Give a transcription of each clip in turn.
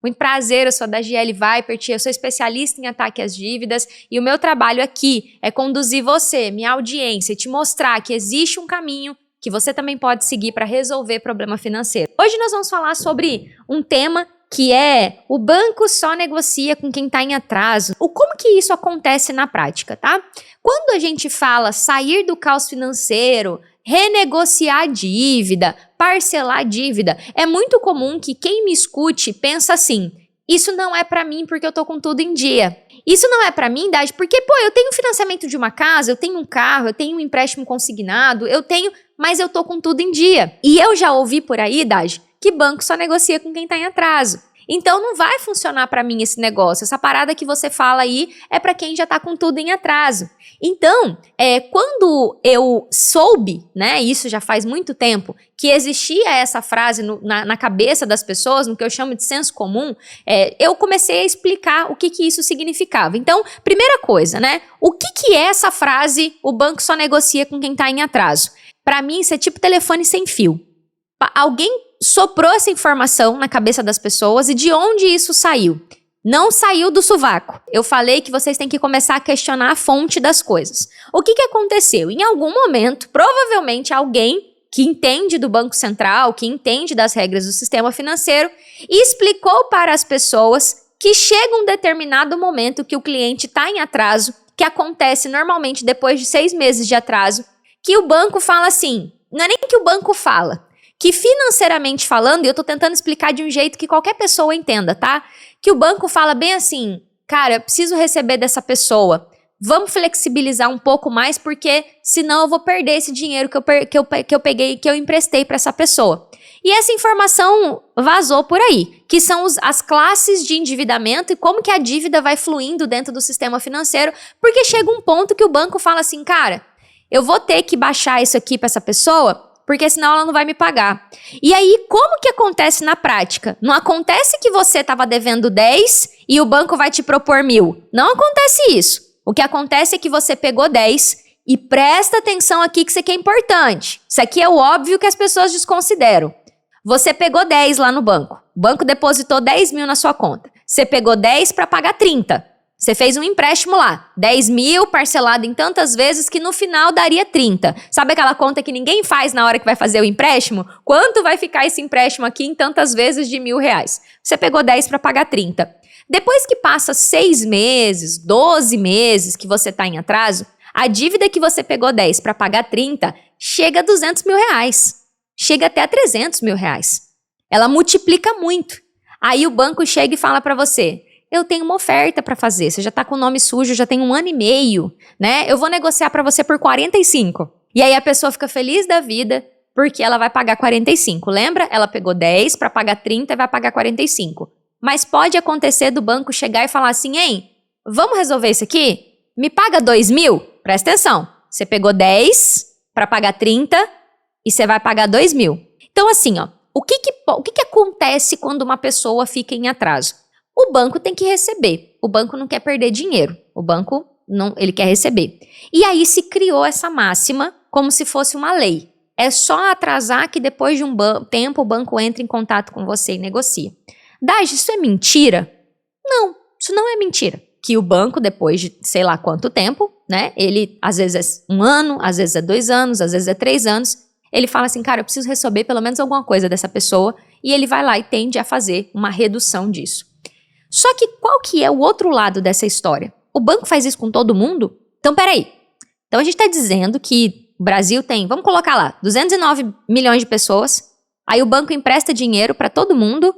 Muito prazer, eu sou a Dagiele Weipert, eu sou especialista em ataque às dívidas e o meu trabalho aqui é conduzir você, minha audiência, e te mostrar que existe um caminho que você também pode seguir para resolver problema financeiro. Hoje nós vamos falar sobre um tema que é o banco só negocia com quem está em atraso. Como que isso acontece na prática, tá? Quando a gente fala sair do caos financeiro, renegociar a dívida, parcelar a dívida, é muito comum que quem me escute pensa assim, isso não é pra mim porque eu tô com tudo em dia. Isso não é pra mim, Dade, porque, eu tenho financiamento de uma casa, eu tenho um carro, eu tenho um empréstimo consignado, mas eu tô com tudo em dia. E eu já ouvi por aí, Dade, que banco só negocia com quem tá em atraso. Então não vai funcionar para mim esse negócio. Essa parada que você fala aí é para quem já tá com tudo em atraso. Então, quando eu soube, né, isso já faz muito tempo, que existia essa frase na cabeça das pessoas, no que eu chamo de senso comum, eu comecei a explicar o que isso significava. Então, primeira coisa, né, o que é essa frase, o banco só negocia com quem tá em atraso? Para mim, isso é tipo telefone sem fio. Alguém soprou essa informação na cabeça das pessoas e de onde isso saiu? Não saiu do sovaco. Eu falei que vocês têm que começar a questionar a fonte das coisas. O que aconteceu? Em algum momento, provavelmente alguém que entende do Banco Central, que entende das regras do sistema financeiro, explicou para as pessoas que chega um determinado momento que o cliente está em atraso, que acontece normalmente depois de 6 meses de atraso, que o banco fala assim, não é nem que o banco fala, que financeiramente falando, e eu tô tentando explicar de um jeito que qualquer pessoa entenda, tá? Que o banco fala bem assim, cara, eu preciso receber dessa pessoa, vamos flexibilizar um pouco mais, porque senão eu vou perder esse dinheiro que eu peguei, que eu emprestei para essa pessoa. E essa informação vazou por aí, que são as classes de endividamento e como que a dívida vai fluindo dentro do sistema financeiro, porque chega um ponto que o banco fala assim, cara, eu vou ter que baixar isso aqui para essa pessoa, porque senão ela não vai me pagar. E aí, como que acontece na prática? Não acontece que você estava devendo 10 e o banco vai te propor 1.000. Não acontece isso. O que acontece é que você pegou 10 e presta atenção aqui que isso aqui é importante. Isso aqui é o óbvio que as pessoas desconsideram. Você pegou 10 lá no banco. O banco depositou 10.000 na sua conta. Você pegou 10 para pagar 30. Você fez um empréstimo lá, 10.000 parcelado em tantas vezes que no final daria 30. Sabe aquela conta que ninguém faz na hora que vai fazer o empréstimo? Quanto vai ficar esse empréstimo aqui em tantas vezes de R$1.000? Você pegou 10 para pagar 30. Depois que passa 6 meses, 12 meses que você está em atraso, a dívida que você pegou 10 para pagar 30 chega a R$200.000. Chega até a R$300.000. Ela multiplica muito. Aí o banco chega e fala para você, eu tenho uma oferta para fazer, você já tá com o nome sujo, já tem 1 ano e meio, né? Eu vou negociar para você por 45. E aí a pessoa fica feliz da vida porque ela vai pagar 45. Lembra? Ela pegou 10 para pagar 30 e vai pagar 45. Mas pode acontecer do banco chegar e falar assim, hein, vamos resolver isso aqui? Me paga 2.000? Presta atenção, você pegou 10 para pagar 30 e você vai pagar 2.000. Então assim, ó, o que acontece quando uma pessoa fica em atraso? O banco tem que receber. O banco não quer perder dinheiro. O banco ele quer receber. E aí se criou essa máxima como se fosse uma lei. É só atrasar que depois de um tempo o banco entra em contato com você e negocia. Daj, isso é mentira? Não, isso não é mentira. Que o banco, depois de sei lá quanto tempo, né? Ele às vezes é 1 ano, às vezes é 2 anos, às vezes é 3 anos. Ele fala assim, cara, eu preciso receber pelo menos alguma coisa dessa pessoa. E ele vai lá e tende a fazer uma redução disso. Só que qual que é o outro lado dessa história? O banco faz isso com todo mundo? Então, peraí. Então, a gente está dizendo que o Brasil tem, vamos colocar lá, 209 milhões de pessoas. Aí o banco empresta dinheiro para todo mundo.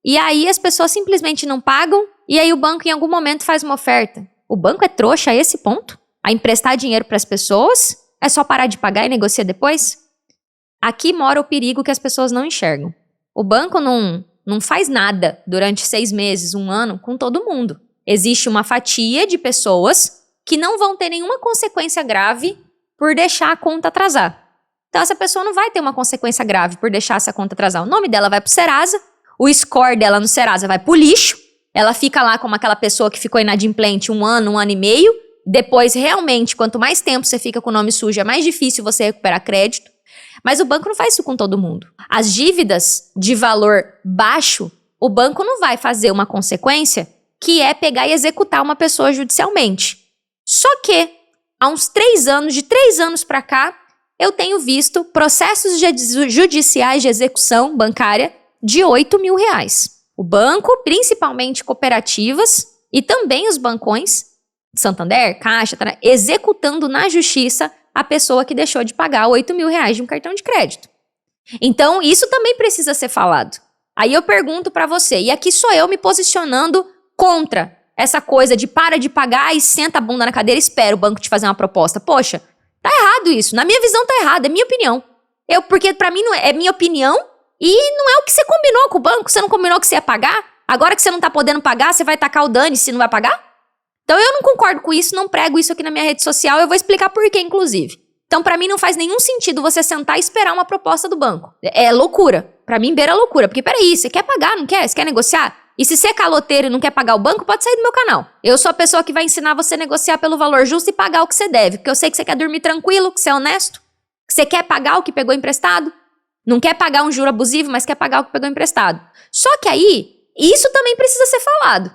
E aí as pessoas simplesmente não pagam. E aí o banco em algum momento faz uma oferta. O banco é trouxa a esse ponto? A emprestar dinheiro para as pessoas? É só parar de pagar e negociar depois? Aqui mora o perigo que as pessoas não enxergam. O banco não faz nada durante 6 meses, 1 ano, com todo mundo. Existe uma fatia de pessoas que não vão ter nenhuma consequência grave por deixar a conta atrasar. Então, essa pessoa não vai ter uma consequência grave por deixar essa conta atrasar. O nome dela vai pro Serasa, o score dela no Serasa vai pro lixo, ela fica lá como aquela pessoa que ficou inadimplente 1 ano, 1 ano e meio. Depois, realmente, quanto mais tempo você fica com o nome sujo, é mais difícil você recuperar crédito. Mas o banco não faz isso com todo mundo. As dívidas de valor baixo o banco não vai fazer uma consequência que é pegar e executar uma pessoa judicialmente. Só que, há uns 3 anos, de 3 anos para cá, eu tenho visto processos judiciais de execução bancária de R$8.000. O banco, principalmente cooperativas e também os bancões, Santander, Caixa, executando na justiça a pessoa que deixou de pagar R$8.000 de um cartão de crédito. Então, isso também precisa ser falado. Aí eu pergunto para você, e aqui sou eu me posicionando contra essa coisa de para de pagar e senta a bunda na cadeira e espera o banco te fazer uma proposta. Poxa, tá errado isso. Na minha visão tá errado, é minha opinião. Porque pra mim não é minha opinião e não é o que você combinou com o banco. Você não combinou que você ia pagar? Agora que você não tá podendo pagar, você vai tacar o dane se não vai pagar? Então eu não concordo com isso, não prego isso aqui na minha rede social. Eu vou explicar por quê, inclusive. Então pra mim não faz nenhum sentido você sentar e esperar uma proposta do banco. É loucura. Pra mim beira loucura. Porque peraí, você quer pagar, não quer? Você quer negociar? E se você é caloteiro e não quer pagar o banco, pode sair do meu canal. Eu sou a pessoa que vai ensinar você a negociar pelo valor justo e pagar o que você deve. Porque eu sei que você quer dormir tranquilo, que você é honesto, que você quer pagar o que pegou emprestado. Não quer pagar um juro abusivo, mas quer pagar o que pegou emprestado. Só que aí, isso também precisa ser falado.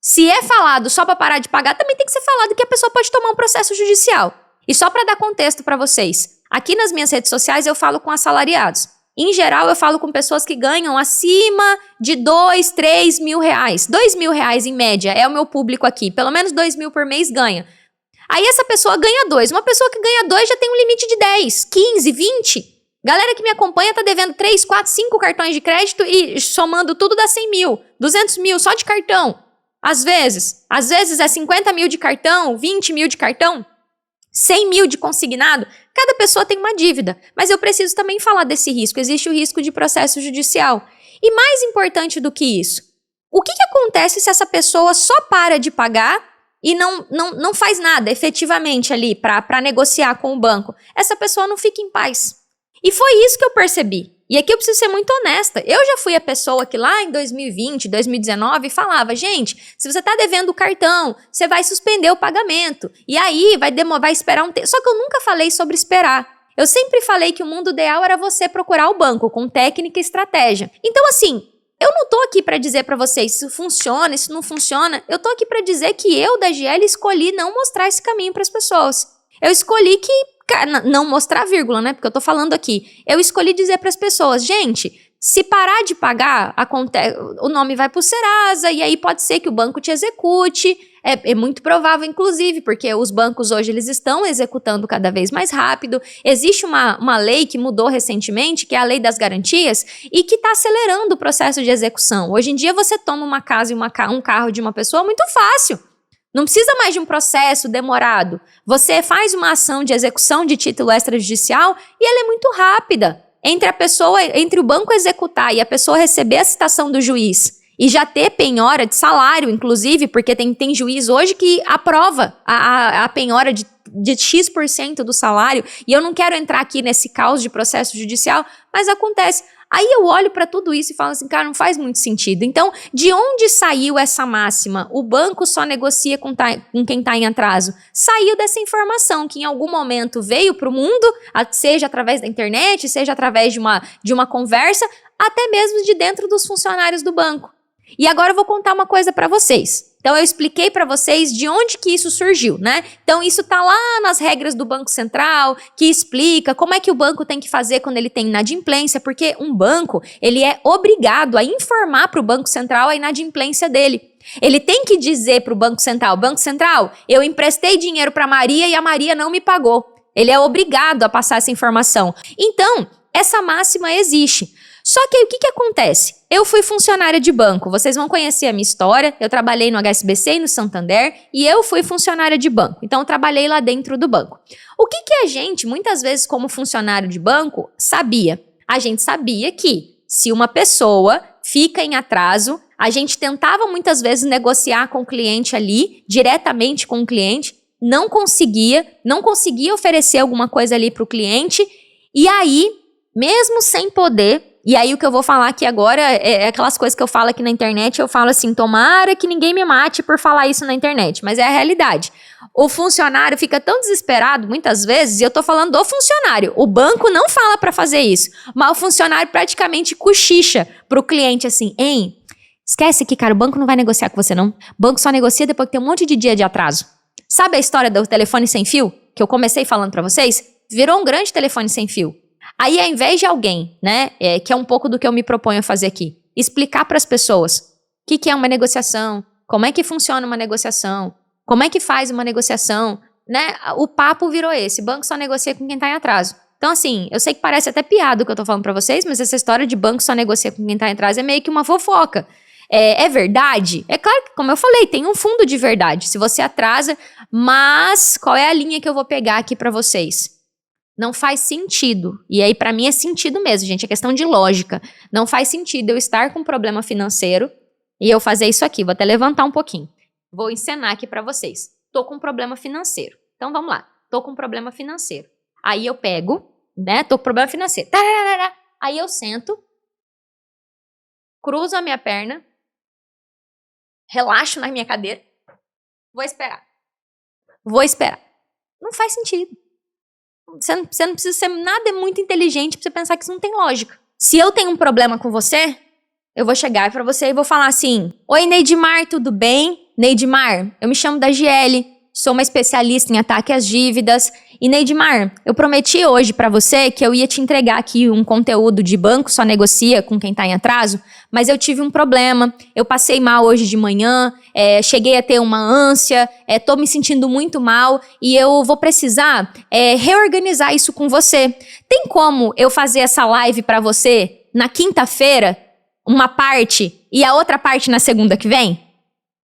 Se é falado só para parar de pagar, também tem que ser falado que a pessoa pode tomar um processo judicial. E só para dar contexto para vocês, aqui nas minhas redes sociais eu falo com assalariados. Em geral, eu falo com pessoas que ganham acima de R$2, R$3.000. R$2.000 em média é o meu público aqui. Pelo menos R$2.000 por mês ganha. Aí essa pessoa ganha 2. Uma pessoa que ganha 2 já tem um limite de 10, 15, 20. Galera que me acompanha tá devendo 3, 4, 5 cartões de crédito e somando tudo dá 100 mil, 200 mil só de cartão. Às vezes é 50 mil de cartão, 20 mil de cartão, 100 mil de consignado. Cada pessoa tem uma dívida, mas eu preciso também falar desse risco. Existe o risco de processo judicial. E mais importante do que isso, o que acontece se essa pessoa só para de pagar e não faz nada efetivamente ali para negociar com o banco? Essa pessoa não fica em paz. E foi isso que eu percebi. E aqui eu preciso ser muito honesta. Eu já fui a pessoa que lá em 2020, 2019 falava, gente, se você tá devendo o cartão, você vai suspender o pagamento. E aí vai esperar um tempo. Só que eu nunca falei sobre esperar. Eu sempre falei que o mundo ideal era você procurar o banco com técnica e estratégia. Então assim, eu não tô aqui para dizer para vocês se funciona, se não funciona. Eu tô aqui para dizer que eu da GL escolhi não mostrar esse caminho para as pessoas. Eu escolhi não mostrar vírgula, né? Porque eu tô falando aqui. Eu escolhi dizer para as pessoas, gente, se parar de pagar, o nome vai pro Serasa e aí pode ser que o banco te execute. É muito provável, inclusive, porque os bancos hoje eles estão executando cada vez mais rápido. Existe uma lei que mudou recentemente, que é a Lei das Garantias, e que está acelerando o processo de execução. Hoje em dia você toma uma casa e um carro de uma pessoa muito fácil. Não precisa mais de um processo demorado. Você faz uma ação de execução de título extrajudicial e ela é muito rápida. Entre o banco executar e a pessoa receber a citação do juiz e já ter penhora de salário, inclusive, porque tem juiz hoje que aprova a penhora de X% do salário, e eu não quero entrar aqui nesse caos de processo judicial, mas acontece. Aí eu olho para tudo isso e falo assim, cara, não faz muito sentido. Então, de onde saiu essa máxima? O banco só negocia com quem está em atraso. Saiu dessa informação que em algum momento veio para o mundo, seja através da internet, seja através de uma conversa, até mesmo de dentro dos funcionários do banco. E agora eu vou contar uma coisa para vocês. Então eu expliquei para vocês de onde que isso surgiu, né? Então isso tá lá nas regras do Banco Central, que explica como é que o banco tem que fazer quando ele tem inadimplência, porque um banco, ele é obrigado a informar para o Banco Central a inadimplência dele. Ele tem que dizer para o Banco Central, eu emprestei dinheiro para Maria e a Maria não me pagou. Ele é obrigado a passar essa informação. Então, essa máxima existe. Só que aí o que acontece? Eu fui funcionária de banco, vocês vão conhecer a minha história, eu trabalhei no HSBC e no Santander e eu fui funcionária de banco, então eu trabalhei lá dentro do banco. O que a gente, muitas vezes como funcionário de banco, sabia? A gente sabia que se uma pessoa fica em atraso, a gente tentava muitas vezes negociar com o cliente ali, diretamente com o cliente, não conseguia oferecer alguma coisa ali para o cliente e aí, mesmo sem poder... E aí o que eu vou falar aqui agora é aquelas coisas que eu falo aqui na internet, eu falo assim, tomara que ninguém me mate por falar isso na internet, mas é a realidade. O funcionário fica tão desesperado muitas vezes, e eu tô falando do funcionário, o banco não fala para fazer isso, mas o funcionário praticamente cochicha pro cliente assim, Esquece que, cara, o banco não vai negociar com você, não. O banco só negocia depois que tem um monte de dia de atraso. Sabe a história do telefone sem fio? Que eu comecei falando pra vocês? Virou um grande telefone sem fio. Aí, ao invés de alguém, né, que é um pouco do que eu me proponho a fazer aqui, explicar pras pessoas o que é uma negociação, como é que funciona uma negociação, como é que faz uma negociação, né? O papo virou esse, banco só negocia com quem tá em atraso. Então, assim, eu sei que parece até piada o que eu tô falando pra vocês, mas essa história de banco só negocia com quem tá em atraso é meio que uma fofoca. É verdade? É claro que, como eu falei, tem um fundo de verdade. Se você atrasa, mas qual é a linha que eu vou pegar aqui pra vocês? Não faz sentido. E aí, pra mim, é sentido mesmo, gente. É questão de lógica. Não faz sentido eu estar com um problema financeiro e eu fazer isso aqui. Vou até levantar um pouquinho. Vou encenar aqui pra vocês. Tô com um problema financeiro. Então, vamos lá. Tô com um problema financeiro. Aí eu pego, né? Tô com problema financeiro. Aí eu sento, cruzo a minha perna, relaxo na minha cadeira, vou esperar. Não faz sentido. Você não precisa ser nada muito inteligente pra você pensar que isso não tem lógica. Se eu tenho um problema com você, eu vou chegar pra você e vou falar assim: oi, Neidmar, tudo bem? Neidmar, eu me chamo Dagiele, sou uma especialista em ataque às dívidas. E Neidmar, eu prometi hoje pra você que eu ia te entregar aqui um conteúdo de banco só negocia com quem tá em atraso, mas eu tive um problema, eu passei mal hoje de manhã, cheguei a ter uma ânsia, tô me sentindo muito mal e eu vou precisar reorganizar isso com você. Tem como eu fazer essa live pra você na quinta-feira, uma parte, e a outra parte na segunda que vem?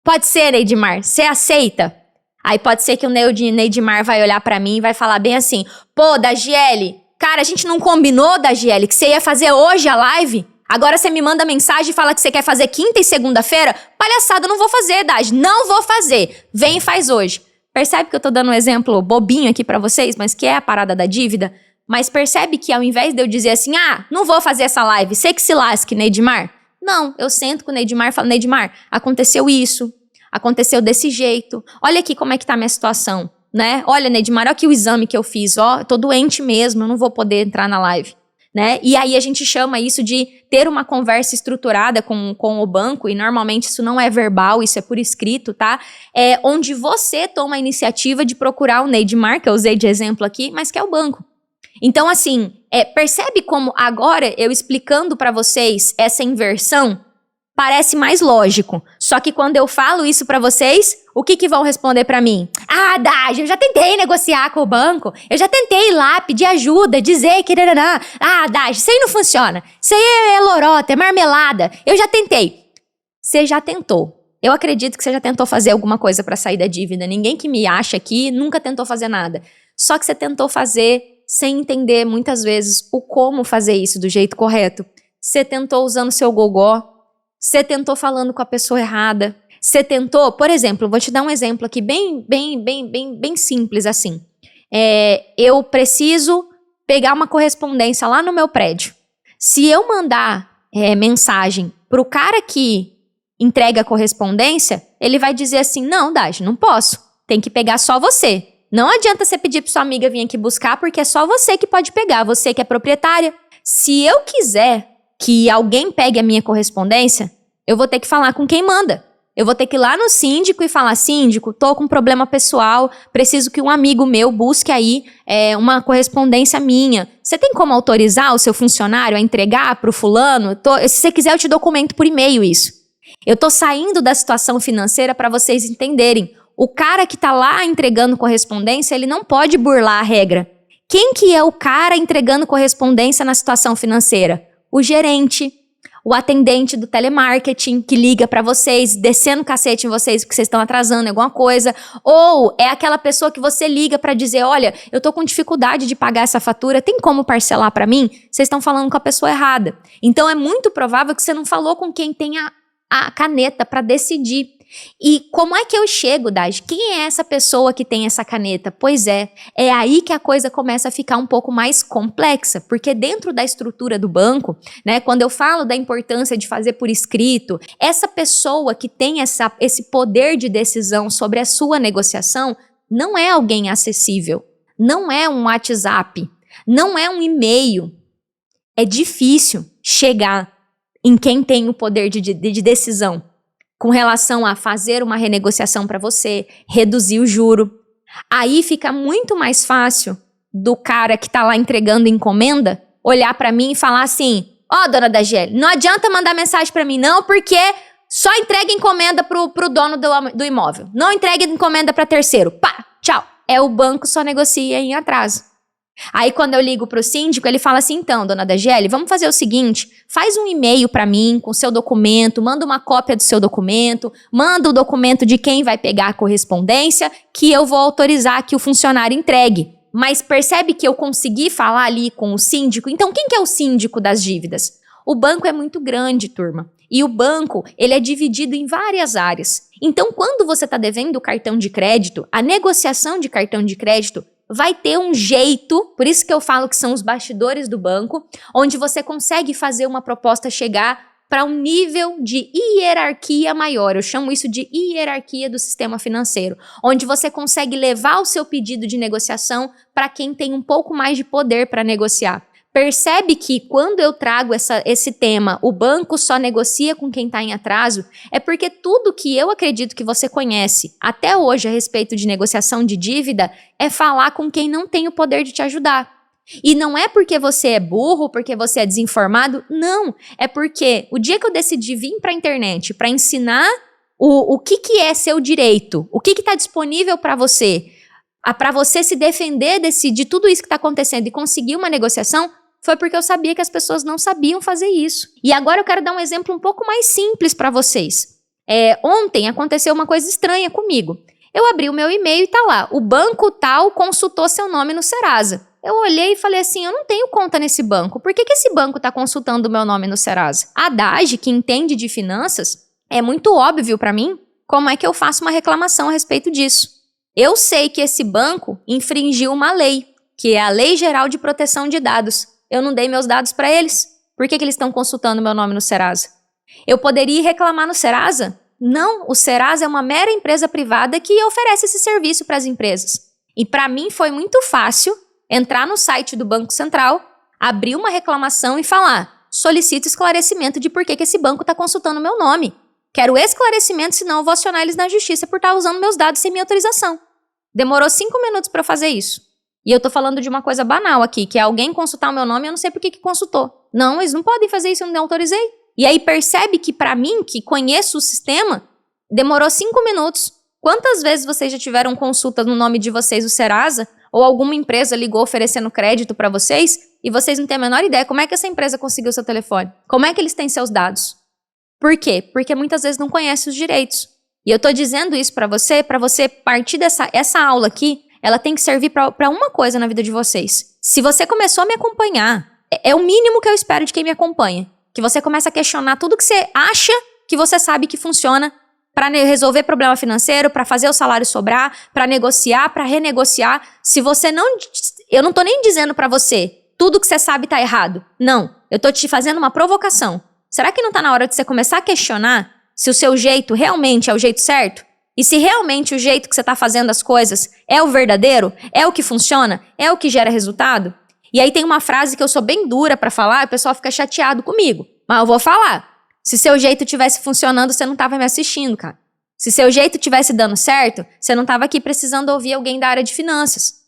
Pode ser, Neidmar, você aceita? Aí pode ser que o Neidmar vai olhar pra mim e vai falar bem assim: pô, Dagiele, cara, a gente não combinou, Dagiele, que você ia fazer hoje a live? Agora você me manda mensagem e fala que você quer fazer quinta e segunda-feira? Palhaçada, eu não vou fazer, Dagi, não vou fazer. Vem e faz hoje. Percebe que eu tô dando um exemplo bobinho aqui pra vocês, mas que é a parada da dívida? Mas percebe que ao invés de eu dizer assim: ah, não vou fazer essa live, você que se lasque, Neidmar. Não, eu sento com o Neidmar e falo: Neidmar, aconteceu isso. Aconteceu desse jeito. Olha aqui como é que tá a minha situação, né? Olha, Neidmar, olha aqui o exame que eu fiz. Ó, tô doente mesmo, eu não vou poder entrar na live, né? E aí a gente chama isso de ter uma conversa estruturada com o banco, e normalmente isso não é verbal, isso é por escrito, tá? Onde você toma a iniciativa de procurar o Neidmar, que eu usei de exemplo aqui, mas que é o banco. Então, assim, percebe como agora eu explicando pra vocês essa inversão parece mais lógico. Só que quando eu falo isso pra vocês, o que vão responder pra mim? Ah, Dagi, eu já tentei negociar com o banco. Eu já tentei ir lá pedir ajuda, dizer que... Ah, Dagi, isso aí não funciona. Isso aí é lorota, é marmelada. Eu já tentei. Você já tentou. Eu acredito que você já tentou fazer alguma coisa pra sair da dívida. Ninguém que me acha aqui nunca tentou fazer nada. Só que você tentou fazer sem entender muitas vezes o como fazer isso do jeito correto. Você tentou usando seu gogó. Você tentou falando com a pessoa errada. Você tentou, por exemplo, vou te dar um exemplo aqui bem simples assim. Eu preciso pegar uma correspondência lá no meu prédio. Se eu mandar mensagem pro cara que entrega a correspondência, ele vai dizer assim: não, Dagi, não posso. Tem que pegar só você. Não adianta você pedir pra sua amiga vir aqui buscar, porque é só você que pode pegar, você que é proprietária. Se eu quiser que alguém pegue a minha correspondência, eu vou ter que falar com quem manda. Eu vou ter que ir lá no síndico e falar: síndico, tô com um problema pessoal, preciso que um amigo meu busque aí uma correspondência minha. Você tem como autorizar o seu funcionário a entregar pro fulano? Se você quiser, eu te documento por e-mail isso. Eu tô saindo da situação financeira para vocês entenderem. O cara que tá lá entregando correspondência, ele não pode burlar a regra. Quem que é o cara entregando correspondência na situação financeira? O gerente, o atendente do telemarketing que liga pra vocês, descendo o cacete em vocês porque vocês estão atrasando em alguma coisa, ou é aquela pessoa que você liga pra dizer: olha, eu tô com dificuldade de pagar essa fatura, tem como parcelar pra mim? Vocês estão falando com a pessoa errada. Então é muito provável que você não falou com quem tem a caneta pra decidir. E como é que eu chego, Dagi? Quem é essa pessoa que tem essa caneta? Pois é aí que a coisa começa a ficar um pouco mais complexa, porque dentro da estrutura do banco, né, quando eu falo da importância de fazer por escrito, essa pessoa que tem esse poder de decisão sobre a sua negociação não é alguém acessível, não é um WhatsApp, não é um e-mail. É difícil chegar em quem tem o poder de decisão com relação a fazer uma renegociação para você, reduzir o juro. Aí fica muito mais fácil do cara que tá lá entregando encomenda olhar para mim e falar assim: ó, dona Dagiele, não adianta mandar mensagem para mim não, porque só entrega encomenda pro dono do imóvel. Não entrega encomenda para terceiro. Pá, tchau. O banco só negocia em atraso. Aí quando eu ligo pro síndico, ele fala assim: então, dona Dagiele, vamos fazer o seguinte, faz um e-mail para mim com o seu documento, manda uma cópia do seu documento, manda o documento de quem vai pegar a correspondência, que eu vou autorizar que o funcionário entregue. Mas percebe que eu consegui falar ali com o síndico? Então quem que é o síndico das dívidas? O banco é muito grande, turma. E o banco, ele é dividido em várias áreas. Então quando você está devendo cartão de crédito, a negociação de cartão de crédito vai ter um jeito, por isso que eu falo que são os bastidores do banco, onde você consegue fazer uma proposta chegar para um nível de hierarquia maior. Eu chamo isso de hierarquia do sistema financeiro, onde você consegue levar o seu pedido de negociação para quem tem um pouco mais de poder para negociar. Percebe que quando eu trago esse tema, o banco só negocia com quem está em atraso, é porque tudo que eu acredito que você conhece até hoje a respeito de negociação de dívida é falar com quem não tem o poder de te ajudar. E não é porque você é burro, porque você é desinformado, não. É porque o dia que eu decidi vir para a internet para ensinar o que é seu direito, o que está disponível para você se defender de tudo isso que está acontecendo e conseguir uma negociação, foi porque eu sabia que as pessoas não sabiam fazer isso. E agora eu quero dar um exemplo um pouco mais simples para vocês. Ontem aconteceu uma coisa estranha comigo. Eu abri o meu e-mail e tá lá: o banco tal consultou seu nome no Serasa. Eu olhei e falei assim: eu não tenho conta nesse banco. Por que esse banco está consultando o meu nome no Serasa? A Dagi, que entende de finanças, é muito óbvio para mim como é que eu faço uma reclamação a respeito disso. Eu sei que esse banco infringiu uma lei, que é a Lei Geral de Proteção de Dados. Eu não dei meus dados para eles. Por que eles estão consultando meu nome no Serasa? Eu poderia ir reclamar no Serasa? Não, o Serasa é uma mera empresa privada que oferece esse serviço para as empresas. E para mim foi muito fácil entrar no site do Banco Central, abrir uma reclamação e falar: solicito esclarecimento de por que esse banco está consultando meu nome. Quero esclarecimento, senão eu vou acionar eles na justiça por estar usando meus dados sem minha autorização. Demorou 5 minutos para eu fazer isso. E eu tô falando de uma coisa banal aqui, que é alguém consultar o meu nome e eu não sei por que consultou. Não, eles não podem fazer isso, eu não autorizei. E aí percebe que para mim, que conheço o sistema, demorou 5 minutos. Quantas vezes vocês já tiveram consulta no nome de vocês, o Serasa, ou alguma empresa ligou oferecendo crédito para vocês e vocês não têm a menor ideia como é que essa empresa conseguiu seu telefone? Como é que eles têm seus dados? Por quê? Porque muitas vezes não conhece os direitos. E eu tô dizendo isso para você partir essa aula aqui, ela tem que servir para uma coisa na vida de vocês. Se você começou a me acompanhar, é o mínimo que eu espero de quem me acompanha. Que você comece a questionar tudo que você acha que você sabe que funciona para resolver problema financeiro, para fazer o salário sobrar, para negociar, para renegociar. Se você não... Eu não tô nem dizendo para você, tudo que você sabe tá errado. Não, eu tô te fazendo uma provocação. Será que não tá na hora de você começar a questionar se o seu jeito realmente é o jeito certo? E se realmente o jeito que você tá fazendo as coisas é o verdadeiro? É o que funciona? É o que gera resultado? E aí tem uma frase que eu sou bem dura pra falar, o pessoal fica chateado comigo. Mas eu vou falar. Se seu jeito tivesse funcionando, você não tava me assistindo, cara. Se seu jeito tivesse dando certo, você não tava aqui precisando ouvir alguém da área de finanças.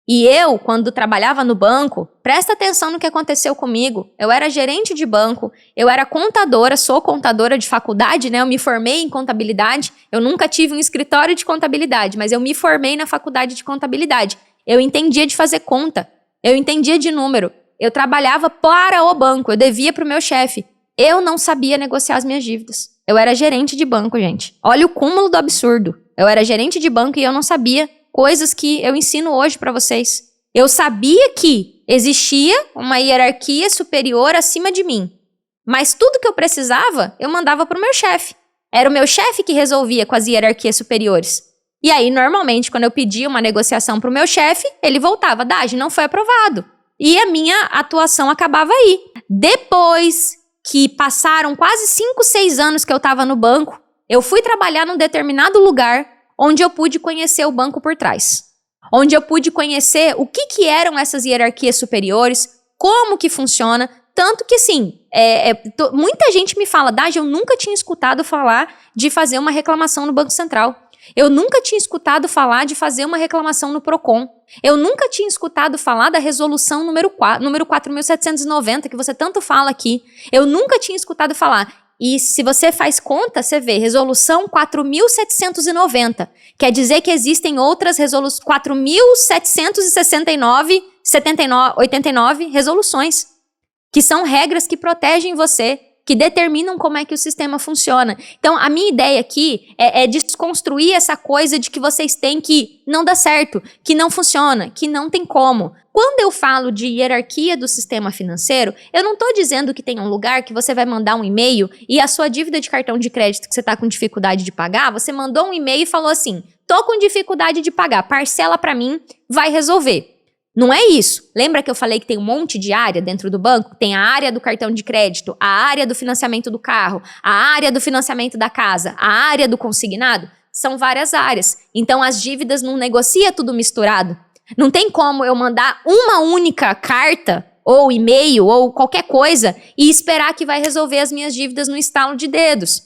E eu, quando trabalhava no banco, presta atenção no que aconteceu comigo. Eu era gerente de banco, eu era contadora, sou contadora de faculdade, né? Eu me formei em contabilidade. Eu nunca tive um escritório de contabilidade, mas eu me formei na faculdade de contabilidade. Eu entendia de fazer conta, eu entendia de número. Eu trabalhava para o banco, eu devia para o meu chefe. Eu não sabia negociar as minhas dívidas. Eu era gerente de banco, gente. Olha o cúmulo do absurdo. Eu era gerente de banco e eu não sabia coisas que eu ensino hoje para vocês. Eu sabia que existia uma hierarquia superior acima de mim. Mas tudo que eu precisava, eu mandava para o meu chefe. Era o meu chefe que resolvia com as hierarquias superiores. E aí, normalmente, quando eu pedia uma negociação para o meu chefe, ele voltava: Dagi, não foi aprovado. E a minha atuação acabava aí. Depois que passaram quase 5, 6 anos que eu estava no banco, eu fui trabalhar num determinado lugar onde eu pude conhecer o banco por trás. Onde eu pude conhecer o que eram essas hierarquias superiores, como que funciona, Tanto que, assim, muita gente me fala, Daj, eu nunca tinha escutado falar de fazer uma reclamação no Banco Central. Eu nunca tinha escutado falar de fazer uma reclamação no Procon. Eu nunca tinha escutado falar da resolução número 4.790, que você tanto fala aqui. Eu nunca tinha escutado falar. E se você faz conta, você vê, resolução 4.790. Quer dizer que existem outras resoluções, 4.769, 89 resoluções, que são regras que protegem você, que determinam como é que o sistema funciona. Então, a minha ideia aqui é desconstruir essa coisa de que vocês têm que não dá certo, que não funciona, que não tem como. Quando eu falo de hierarquia do sistema financeiro, eu não estou dizendo que tem um lugar que você vai mandar um e-mail e a sua dívida de cartão de crédito que você está com dificuldade de pagar, você mandou um e-mail e falou assim, tô com dificuldade de pagar, parcela para mim, vai resolver. Não é isso. Lembra que eu falei que tem um monte de área dentro do banco? Tem a área do cartão de crédito, a área do financiamento do carro, a área do financiamento da casa, a área do consignado. São várias áreas. Então, as dívidas não negocia tudo misturado. Não tem como eu mandar uma única carta, ou e-mail, ou qualquer coisa, e esperar que vai resolver as minhas dívidas no estalo de dedos.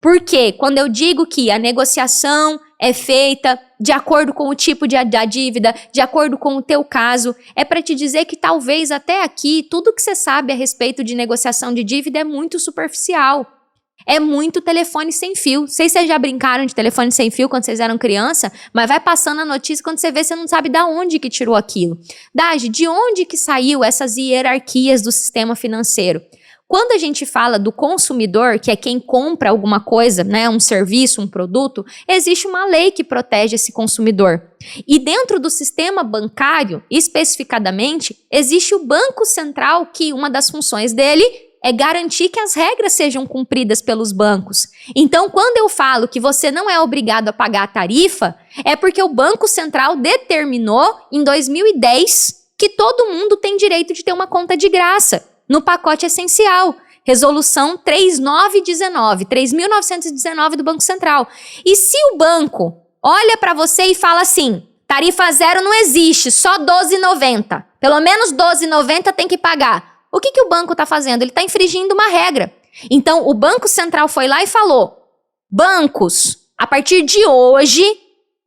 Por quê? Quando eu digo que a negociação é feita de acordo com o tipo da dívida, de acordo com o teu caso, é para te dizer que talvez até aqui, tudo que você sabe a respeito de negociação de dívida é muito superficial. É muito telefone sem fio. Não sei se vocês já brincaram de telefone sem fio quando vocês eram criança, mas vai passando a notícia quando você vê, você não sabe de onde que tirou aquilo. Daj, de onde que saiu essas hierarquias do sistema financeiro? Quando a gente fala do consumidor, que é quem compra alguma coisa, né, um serviço, um produto, existe uma lei que protege esse consumidor. E dentro do sistema bancário, especificadamente, existe o Banco Central, que uma das funções dele é garantir que as regras sejam cumpridas pelos bancos. Então, quando eu falo que você não é obrigado a pagar a tarifa, é porque o Banco Central determinou em 2010 que todo mundo tem direito de ter uma conta de graça. No pacote essencial, resolução 3.919 do Banco Central. E se o banco olha para você e fala assim, tarifa zero não existe, só 12,90. Pelo menos 12,90 tem que pagar. O que o banco está fazendo? Ele está infringindo uma regra. Então, o Banco Central foi lá e falou, bancos, a partir de hoje,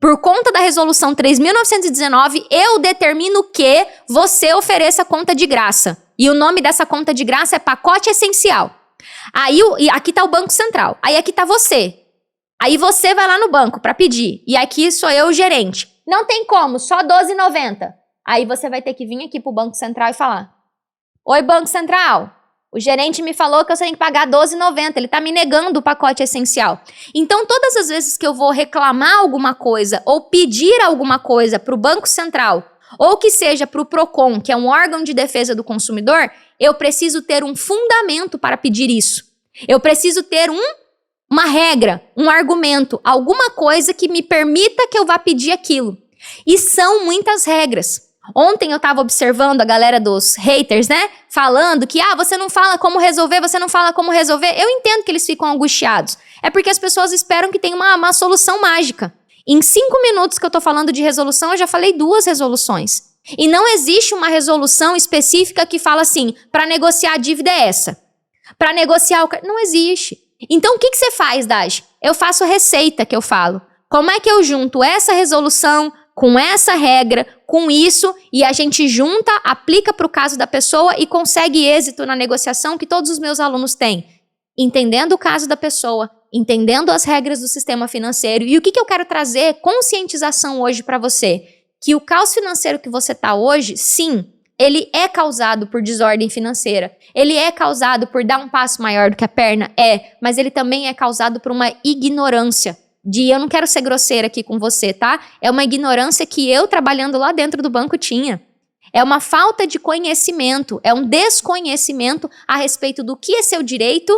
por conta da resolução 3.919, eu determino que você ofereça conta de graça. E o nome dessa conta de graça é pacote essencial. Aí, aqui está o Banco Central. Aí aqui está você. Aí você vai lá no banco para pedir. E aqui sou eu o gerente. Não tem como, só 12,90. Aí você vai ter que vir aqui para o Banco Central e falar, oi, Banco Central, o gerente me falou que eu tenho que pagar 12,90, ele está me negando o pacote essencial. Então, todas as vezes que eu vou reclamar alguma coisa ou pedir alguma coisa para o Banco Central, ou que seja para o Procon, que é um órgão de defesa do consumidor, eu preciso ter um fundamento para pedir isso. Eu preciso ter uma regra, um argumento, alguma coisa que me permita que eu vá pedir aquilo. E são muitas regras. Ontem eu estava observando a galera dos haters, né? Falando que, você não fala como resolver, você não fala como resolver. Eu entendo que eles ficam angustiados. É porque as pessoas esperam que tenha uma solução mágica. Em 5 minutos que eu tô falando de resolução, eu já falei 2 resoluções. E não existe uma resolução específica que fala assim, para negociar a dívida é essa. Para negociar o... Não existe. Então, o que você faz, Daj? Eu faço receita que eu falo. Como é que eu junto essa resolução com essa regra, com isso, e a gente junta, aplica para o caso da pessoa e consegue êxito na negociação que todos os meus alunos têm? Entendendo o caso da pessoa, entendendo as regras do sistema financeiro. E o que eu quero trazer conscientização hoje para você? Que o caos financeiro que você está hoje, sim, ele é causado por desordem financeira. Ele é causado por dar um passo maior do que a perna? Mas ele também é causado por uma ignorância. Eu não quero ser grosseira aqui com você, tá? É uma ignorância que eu, trabalhando lá dentro do banco, tinha. É uma falta de conhecimento, é um desconhecimento a respeito do que é seu direito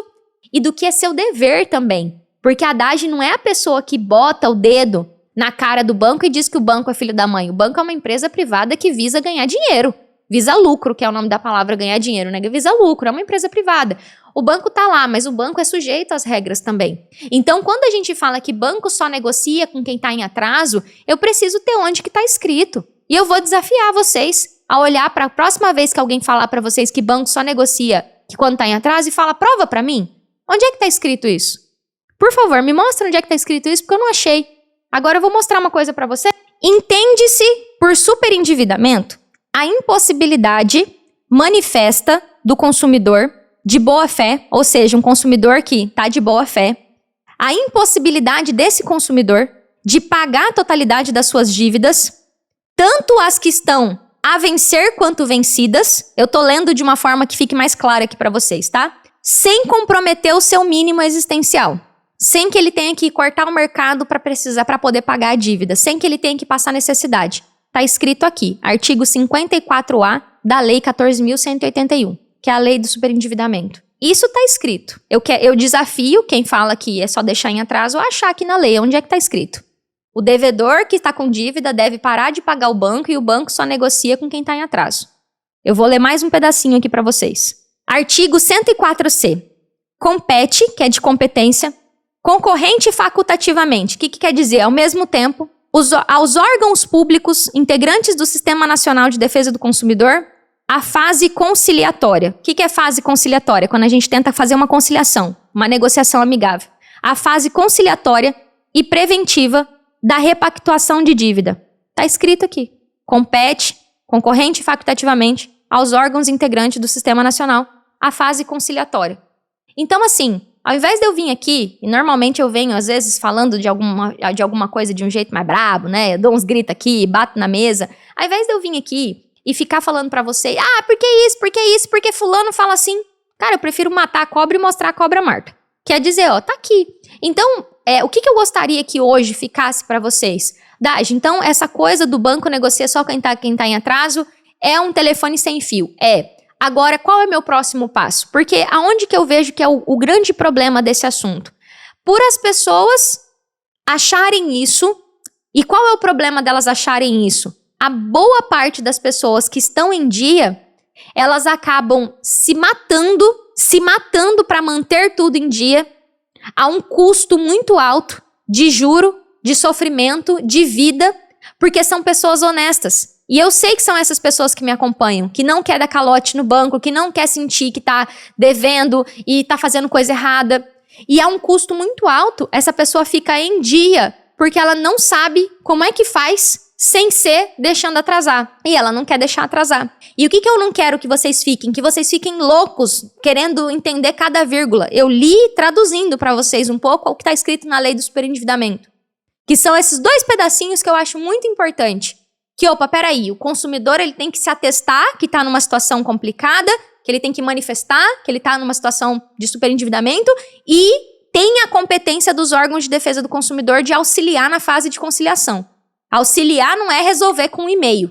e do que é seu dever também. Porque a Daj não é a pessoa que bota o dedo na cara do banco e diz que o banco é filho da mãe. O banco é uma empresa privada que visa ganhar dinheiro. Visa lucro, que é o nome da palavra ganhar dinheiro, né? Visa lucro, é uma empresa privada. O banco tá lá, mas o banco é sujeito às regras também. Então, quando a gente fala que banco só negocia com quem tá em atraso, eu preciso ter onde que tá escrito. E eu vou desafiar vocês. a olhar para a próxima vez que alguém falar para vocês que banco só negocia que quando tá em atraso e fala, prova para mim? Onde é que tá escrito isso? Por favor, me mostra onde é que tá escrito isso, porque eu não achei. Agora eu vou mostrar uma coisa para você. Entende-se por superendividamento a impossibilidade manifesta do consumidor de boa fé, ou seja, um consumidor que tá de boa fé, a impossibilidade desse consumidor de pagar a totalidade das suas dívidas, tanto as que estão a vencer quanto vencidas. Eu tô lendo de uma forma que fique mais clara aqui para vocês, tá? Sem comprometer o seu mínimo existencial. Sem que ele tenha que cortar o mercado para poder pagar a dívida. Sem que ele tenha que passar necessidade. Tá escrito aqui, artigo 54A da Lei 14.181, que é a lei do superendividamento. Isso tá escrito. Eu desafio quem fala que é só deixar em atraso a achar aqui na lei onde é que tá escrito. O devedor que está com dívida deve parar de pagar o banco e o banco só negocia com quem está em atraso. Eu vou ler mais um pedacinho aqui para vocês. Artigo 104C. Compete, que é de competência, concorrente facultativamente. O que quer dizer? Ao mesmo tempo, aos órgãos públicos integrantes do Sistema Nacional de Defesa do Consumidor, a fase conciliatória. O que é fase conciliatória? Quando a gente tenta fazer uma conciliação, uma negociação amigável. A fase conciliatória e preventiva da repactuação de dívida. Está escrito aqui. Compete, concorrente facultativamente, aos órgãos integrantes do Sistema Nacional, a fase conciliatória. Então, assim, ao invés de eu vir aqui, e normalmente eu venho, às vezes, falando de alguma coisa de um jeito mais brabo, né? Eu dou uns gritos aqui, bato na mesa. Ao invés de eu vir aqui e ficar falando pra você, por que isso, por que isso, porque fulano fala assim. Cara, eu prefiro matar a cobra e mostrar a cobra morta. Quer dizer, tá aqui. Então, o que eu gostaria que hoje ficasse para vocês? Daj, então essa coisa do banco negocia só quem tá em atraso é um telefone sem fio. Agora, qual é meu próximo passo? Porque aonde que eu vejo que é o grande problema desse assunto? Por as pessoas acharem isso, e qual é o problema delas acharem isso? A boa parte das pessoas que estão em dia, elas acabam se matando para manter tudo em dia, a um custo muito alto de juro, de sofrimento, de vida, porque são pessoas honestas. E eu sei que são essas pessoas que me acompanham, que não quer dar calote no banco, que não quer sentir que tá devendo e tá fazendo coisa errada. E a um custo muito alto, essa pessoa fica em dia, porque ela não sabe como é que faz sem ser deixando atrasar. E ela não quer deixar atrasar. E o que eu não quero que vocês fiquem? Que vocês fiquem loucos, querendo entender cada vírgula. Eu li traduzindo para vocês um pouco o que está escrito na lei do superendividamento. Que são esses dois pedacinhos que eu acho muito importante. Que, peraí, o consumidor ele tem que se atestar que está numa situação complicada, que ele tem que manifestar que ele está numa situação de superendividamento e tem a competência dos órgãos de defesa do consumidor de auxiliar na fase de conciliação. Auxiliar não é resolver com um e-mail.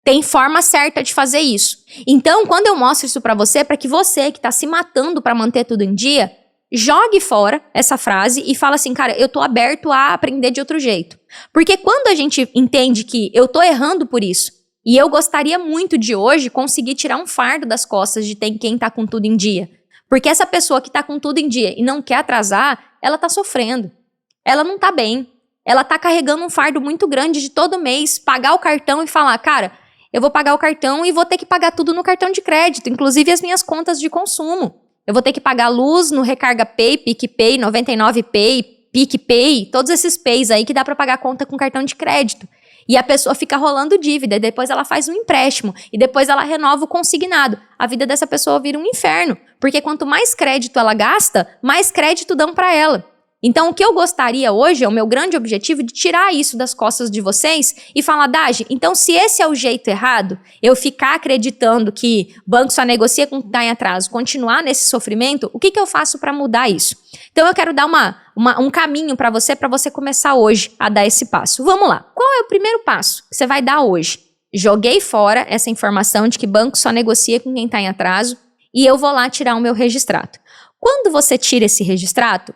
Tem forma certa de fazer isso. Então, quando eu mostro isso para você, para que você que está se matando para manter tudo em dia, jogue fora essa frase e fala assim, cara, eu tô aberto a aprender de outro jeito. Porque quando a gente entende que eu tô errando por isso, e eu gostaria muito de hoje conseguir tirar um fardo das costas de quem tá com tudo em dia. Porque essa pessoa que tá com tudo em dia e não quer atrasar, ela tá sofrendo. Ela não tá bem. Ela tá carregando um fardo muito grande de todo mês pagar o cartão e falar, cara, eu vou pagar o cartão e vou ter que pagar tudo no cartão de crédito, inclusive as minhas contas de consumo. Eu vou ter que pagar luz no Recarga Pay, PicPay, 99Pay, PicPay, todos esses Pays aí que dá pra pagar conta com cartão de crédito. E a pessoa fica rolando dívida, e depois ela faz um empréstimo, e depois ela renova o consignado. A vida dessa pessoa vira um inferno, porque quanto mais crédito ela gasta, mais crédito dão pra ela. Então, o que eu gostaria hoje, é o meu grande objetivo, de tirar isso das costas de vocês e falar, Daj, então se esse é o jeito errado, eu ficar acreditando que banco só negocia com quem tá em atraso, continuar nesse sofrimento, o que eu faço para mudar isso? Então, eu quero dar um caminho para você começar hoje a dar esse passo. Vamos lá. Qual é o primeiro passo que você vai dar hoje? Joguei fora essa informação de que banco só negocia com quem tá em atraso e eu vou lá tirar o meu registrato. Quando você tira esse registrato,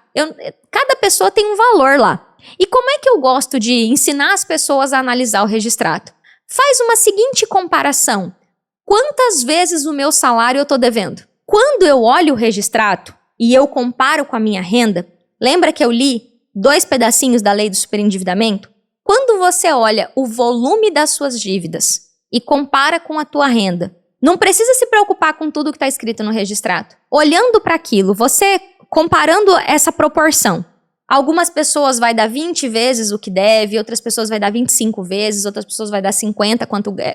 cada pessoa tem um valor lá. E como é que eu gosto de ensinar as pessoas a analisar o registrato? Faz uma seguinte comparação. Quantas vezes o meu salário eu estou devendo? Quando eu olho o registrato e eu comparo com a minha renda, lembra que eu li 2 pedacinhos da lei do superendividamento? Quando você olha o volume das suas dívidas e compara com a tua renda. Não precisa se preocupar com tudo que está escrito no registrato. Olhando para aquilo, você comparando essa proporção. Algumas pessoas vai dar 20 vezes o que deve, outras pessoas vai dar 25 vezes, outras pessoas vai dar 50,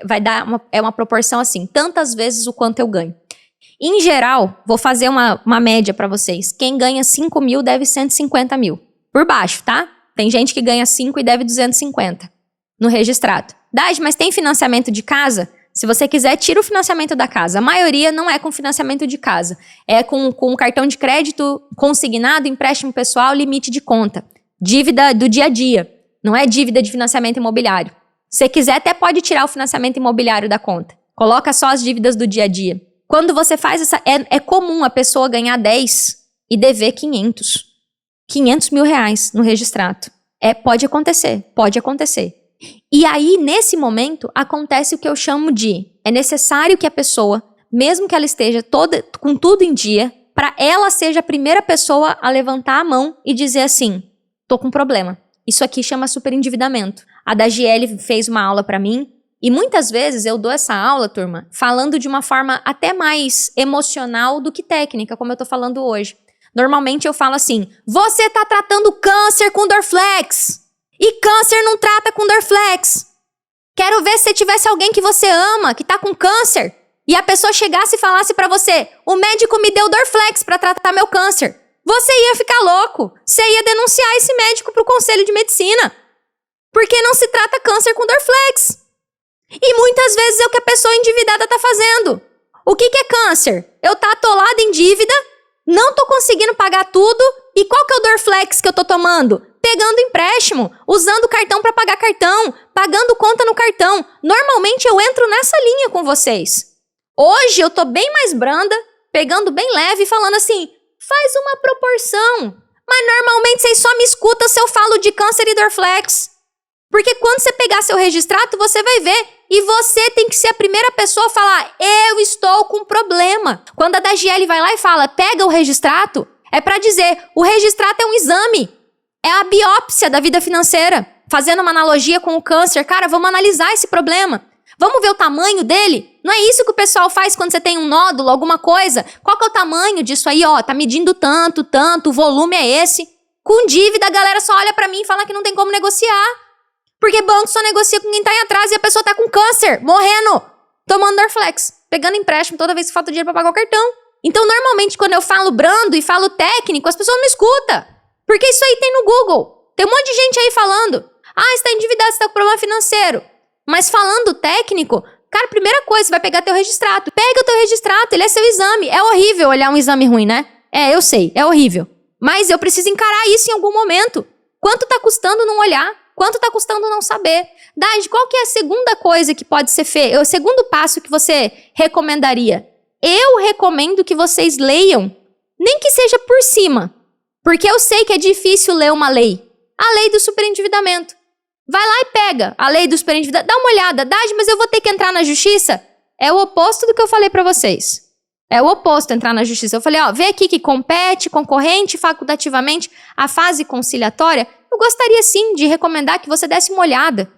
vai dar uma proporção assim, tantas vezes o quanto eu ganho. Em geral, vou fazer uma média para vocês. Quem ganha 5 mil deve 150 mil. Por baixo, tá? Tem gente que ganha 5 e deve 250 no registrado. Dade, mas tem financiamento de casa? Se você quiser, tira o financiamento da casa. A maioria não é com financiamento de casa. É com cartão de crédito consignado, empréstimo pessoal, limite de conta. Dívida do dia a dia. Não é dívida de financiamento imobiliário. Se quiser, até pode tirar o financiamento imobiliário da conta. Coloca só as dívidas do dia a dia. Quando você faz essa... É comum a pessoa ganhar 10 e dever 500. 500 mil reais no registrato. Pode acontecer, pode acontecer. E aí, nesse momento, acontece o que eu chamo de... É necessário que a pessoa, mesmo que ela esteja com tudo em dia, para ela seja a primeira pessoa a levantar a mão e dizer assim, tô com problema. Isso aqui chama superendividamento. A Dagiele fez uma aula para mim, e muitas vezes eu dou essa aula, turma, falando de uma forma até mais emocional do que técnica, como eu tô falando hoje. Normalmente eu falo assim, você tá tratando câncer com Dorflex. E câncer não trata com Dorflex. Quero ver se tivesse alguém que você ama, que tá com câncer, e a pessoa chegasse e falasse pra você, o médico me deu Dorflex pra tratar meu câncer. Você ia ficar louco. Você ia denunciar esse médico pro Conselho de Medicina. Porque não se trata câncer com Dorflex. E muitas vezes é o que a pessoa endividada tá fazendo. O que é câncer? Eu tá atolada em dívida, não tô conseguindo pagar tudo, e qual que é o Dorflex que eu tô tomando? Pegando empréstimo, usando cartão para pagar cartão, pagando conta no cartão. Normalmente eu entro nessa linha com vocês. Hoje eu tô bem mais branda, pegando bem leve e falando assim, faz uma proporção. Mas normalmente vocês só me escutam se eu falo de câncer e Dorflex. Porque quando você pegar seu registrato, você vai ver. E você tem que ser a primeira pessoa a falar, eu estou com problema. Quando a Dagiele vai lá e fala, pega o registrato, é para dizer, o registrato é um exame. É a biópsia da vida financeira. Fazendo uma analogia com o câncer. Cara, vamos analisar esse problema. Vamos ver o tamanho dele? Não é isso que o pessoal faz quando você tem um nódulo, alguma coisa? Qual que é o tamanho disso aí? Ó, tá medindo tanto, o volume é esse. Com dívida, a galera só olha pra mim e fala que não tem como negociar. Porque banco só negocia com quem tá aí atrás e a pessoa tá com câncer, morrendo, tomando Dorflex, pegando empréstimo toda vez que falta dinheiro pra pagar o cartão. Então, normalmente, quando eu falo brando e falo técnico, as pessoas não escutam. Porque isso aí tem no Google. Tem um monte de gente aí falando. Ah, você tá endividado, você tá com problema financeiro. Mas falando técnico, cara, primeira coisa, você vai pegar teu registrato. Pega o teu registrato, ele é seu exame. É horrível olhar um exame ruim, né? Eu sei, é horrível. Mas eu preciso encarar isso em algum momento. Quanto tá custando não olhar? Quanto tá custando não saber? Dade, qual que é a segunda coisa que pode ser feita? O segundo passo que você recomendaria? Eu recomendo que vocês leiam, nem que seja por cima. Porque eu sei que é difícil ler uma lei. A lei do superendividamento. Vai lá e pega a lei do superendividamento. Dá uma olhada. Dade, mas eu vou ter que entrar na justiça? É o oposto do que eu falei pra vocês. É o oposto entrar na justiça. Eu falei, ó, vê aqui que compete, concorrente, facultativamente, a fase conciliatória. Eu gostaria sim de recomendar que você desse uma olhada.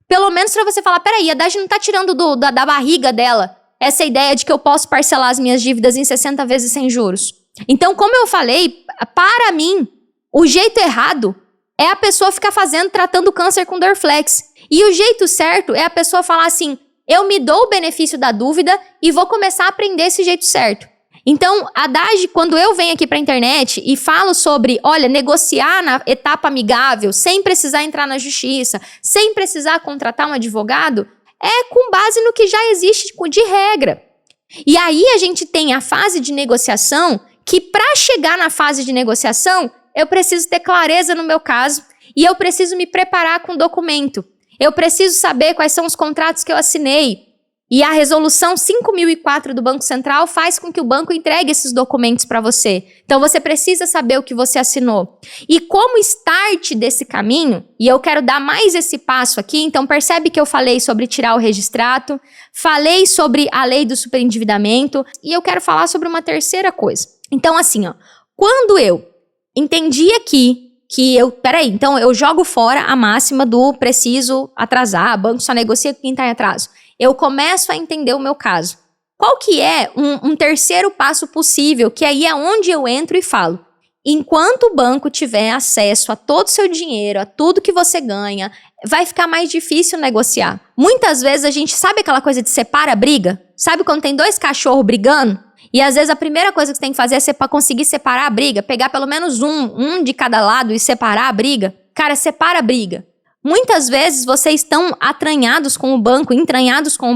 Pelo menos pra você falar, peraí, a Dade não tá tirando da barriga dela essa ideia de que eu posso parcelar as minhas dívidas em 60 vezes sem juros. Então, como eu falei, para mim, o jeito errado é a pessoa ficar tratando câncer com Dorflex. E o jeito certo é a pessoa falar assim, eu me dou o benefício da dúvida e vou começar a aprender esse jeito certo. Então, a Dage, quando eu venho aqui pra internet e falo sobre, olha, negociar na etapa amigável, sem precisar entrar na justiça, sem precisar contratar um advogado, é com base no que já existe de regra. E aí a gente tem a fase de negociação, que para chegar na fase de negociação, eu preciso ter clareza no meu caso e eu preciso me preparar com o documento. Eu preciso saber quais são os contratos que eu assinei. E a resolução 5004 do Banco Central faz com que o banco entregue esses documentos para você. Então você precisa saber o que você assinou. E como start desse caminho, e eu quero dar mais esse passo aqui, então percebe que eu falei sobre tirar o registrato, falei sobre a lei do superendividamento, e eu quero falar sobre uma terceira coisa. Então assim, ó, quando eu entendi aqui que então eu jogo fora a máxima do preciso atrasar, banco só negocia com quem está em atraso. Eu começo a entender o meu caso. Qual que é um terceiro passo possível, que aí é onde eu entro e falo? Enquanto o banco tiver acesso a todo o seu dinheiro, a tudo que você ganha, vai ficar mais difícil negociar. Muitas vezes a gente sabe aquela coisa de separa a briga? Sabe quando tem dois cachorros brigando? E às vezes a primeira coisa que você tem que fazer é conseguir separar a briga, pegar pelo menos um de cada lado e separar a briga. Cara, separa a briga. Muitas vezes vocês estão entranhados com o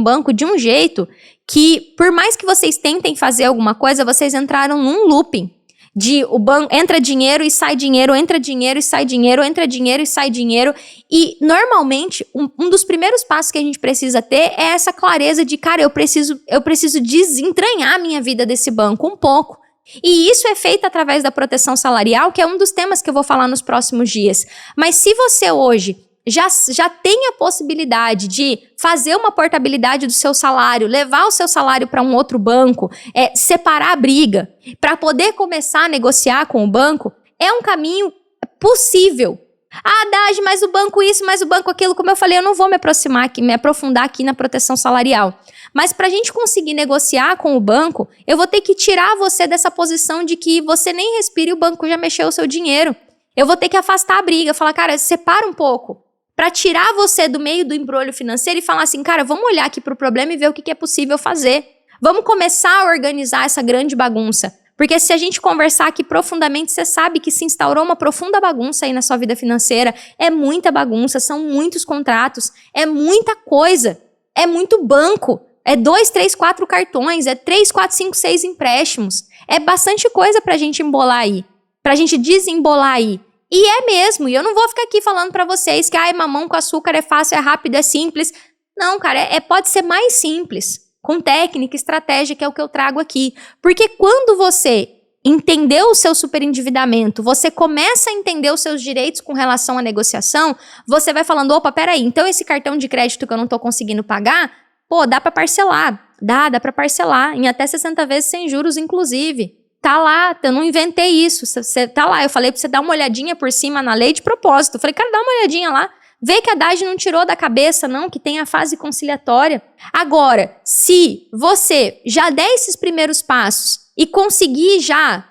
banco de um jeito que, por mais que vocês tentem fazer alguma coisa, vocês entraram num looping. De o banco entra dinheiro e sai dinheiro, entra dinheiro e sai dinheiro, entra dinheiro e sai dinheiro. E normalmente, um dos primeiros passos que a gente precisa ter é essa clareza de, cara, eu preciso desentranhar a minha vida desse banco um pouco. E isso é feito através da proteção salarial, que é um dos temas que eu vou falar nos próximos dias. Mas se você hoje já tem a possibilidade de fazer uma portabilidade do seu salário, levar o seu salário para um outro banco, separar a briga, para poder começar a negociar com o banco, é um caminho possível. Ah, Dagi, mas o banco isso, mas o banco aquilo, como eu falei, eu não vou me aprofundar aqui na proteção salarial. Mas para a gente conseguir negociar com o banco, eu vou ter que tirar você dessa posição de que você nem respira e o banco já mexeu o seu dinheiro. Eu vou ter que afastar a briga, falar, cara, separa um pouco. Para tirar você do meio do embrolho financeiro e falar assim, cara, vamos olhar aqui para o problema e ver o que é possível fazer. Vamos começar a organizar essa grande bagunça. Porque se a gente conversar aqui profundamente, você sabe que se instaurou uma profunda bagunça aí na sua vida financeira. É muita bagunça, são muitos contratos, é muita coisa, é muito banco. É 2, 3, 4 cartões, é 3, 4, 5, 6 empréstimos. É bastante coisa pra gente embolar aí, pra gente desembolar aí. E é mesmo, e eu não vou ficar aqui falando pra vocês que mamão com açúcar é fácil, é rápido, é simples. Não, cara, pode ser mais simples, com técnica, estratégia, que é o que eu trago aqui. Porque quando você entendeu o seu superendividamento, você começa a entender os seus direitos com relação à negociação, você vai falando, opa, peraí, então esse cartão de crédito que eu não tô conseguindo pagar, pô, dá pra parcelar. Dá pra parcelar, em até 60 vezes sem juros, inclusive. Tá lá, eu não inventei isso, você tá lá, eu falei pra você dar uma olhadinha por cima na lei de propósito, eu falei, cara, dá uma olhadinha lá, vê que a Dagi não tirou da cabeça, não, que tem a fase conciliatória. Agora, se você já der esses primeiros passos e conseguir já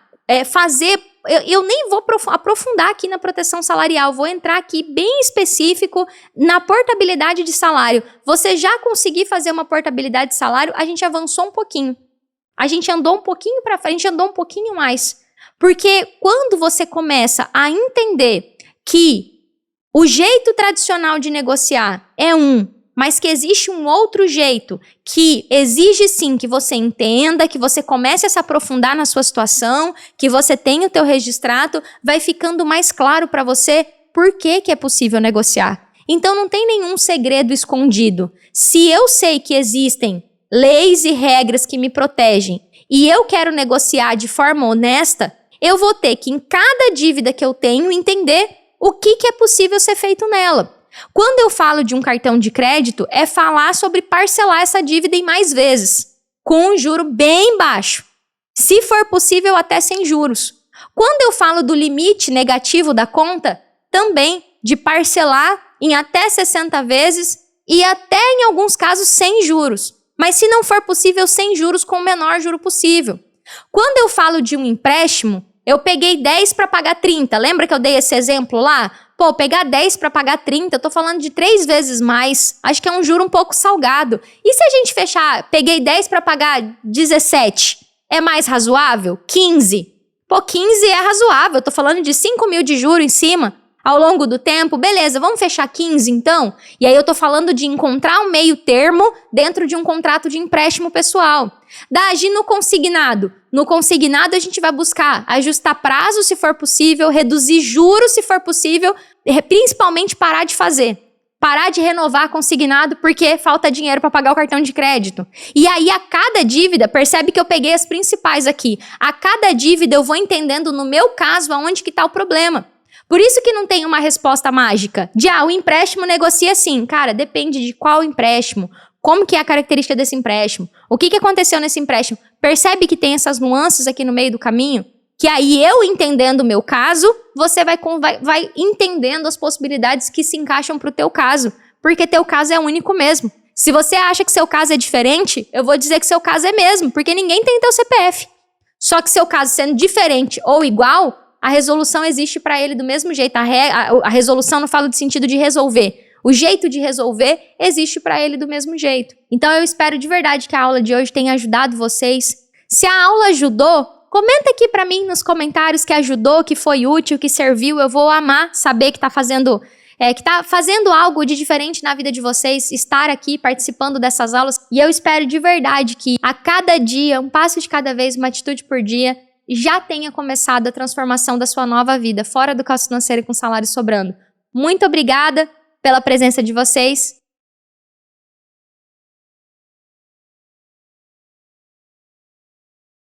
fazer, eu nem vou aprofundar aqui na proteção salarial, vou entrar aqui bem específico na portabilidade de salário. Você já conseguir fazer uma portabilidade de salário, a gente avançou um pouquinho. A gente andou um pouquinho para frente, a gente andou um pouquinho mais. Porque quando você começa a entender que o jeito tradicional de negociar é mas que existe um outro jeito que exige sim que você entenda, que você comece a se aprofundar na sua situação, que você tenha o teu registrado, vai ficando mais claro para você por que é possível negociar. Então não tem nenhum segredo escondido. Se eu sei que existem leis e regras que me protegem e eu quero negociar de forma honesta, eu vou ter que, em cada dívida que eu tenho, entender o que é possível ser feito nela. Quando eu falo de um cartão de crédito, é falar sobre parcelar essa dívida em mais vezes, com um juro bem baixo. Se for possível, até sem juros. Quando eu falo do limite negativo da conta, também de parcelar em até 60 vezes e até, em alguns casos, sem juros. Mas se não for possível, sem juros, com o menor juro possível. Quando eu falo de um empréstimo, eu peguei 10 para pagar 30. Lembra que eu dei esse exemplo lá? Pô, pegar 10 para pagar 30, eu tô falando de 3 vezes mais. Acho que é um juro um pouco salgado. E se a gente fechar, peguei 10 para pagar 17, é mais razoável? 15? Pô, 15 é razoável, eu tô falando de 5 mil de juro em cima. Ao longo do tempo, beleza, vamos fechar 15 então? E aí eu tô falando de encontrar um meio termo dentro de um contrato de empréstimo pessoal. Dagi no consignado. No consignado a gente vai buscar ajustar prazo se for possível, reduzir juros se for possível, principalmente parar de fazer. Parar de renovar consignado porque falta dinheiro para pagar o cartão de crédito. E aí a cada dívida, percebe que eu peguei as principais aqui, a cada dívida eu vou entendendo no meu caso aonde que tá o problema. Por isso que não tem uma resposta mágica de, o empréstimo negocia assim. Cara, depende de qual empréstimo, como que é a característica desse empréstimo, o que aconteceu nesse empréstimo. Percebe que tem essas nuances aqui no meio do caminho? Que aí eu entendendo o meu caso, você vai entendendo as possibilidades que se encaixam pro teu caso. Porque teu caso é único mesmo. Se você acha que seu caso é diferente, eu vou dizer que seu caso é mesmo, porque ninguém tem teu CPF. Só que seu caso sendo diferente ou igual, a resolução existe para ele do mesmo jeito. A resolução não falo de sentido de resolver. O jeito de resolver existe para ele do mesmo jeito. Então eu espero de verdade que a aula de hoje tenha ajudado vocês. Se a aula ajudou, comenta aqui para mim nos comentários que ajudou, que foi útil, que serviu. Eu vou amar saber que tá fazendo algo de diferente na vida de vocês, estar aqui participando dessas aulas. E eu espero de verdade que a cada dia, um passo de cada vez, uma atitude por dia, já tenha começado a transformação da sua nova vida, fora do caos financeiro e com salário sobrando. Muito obrigada pela presença de vocês.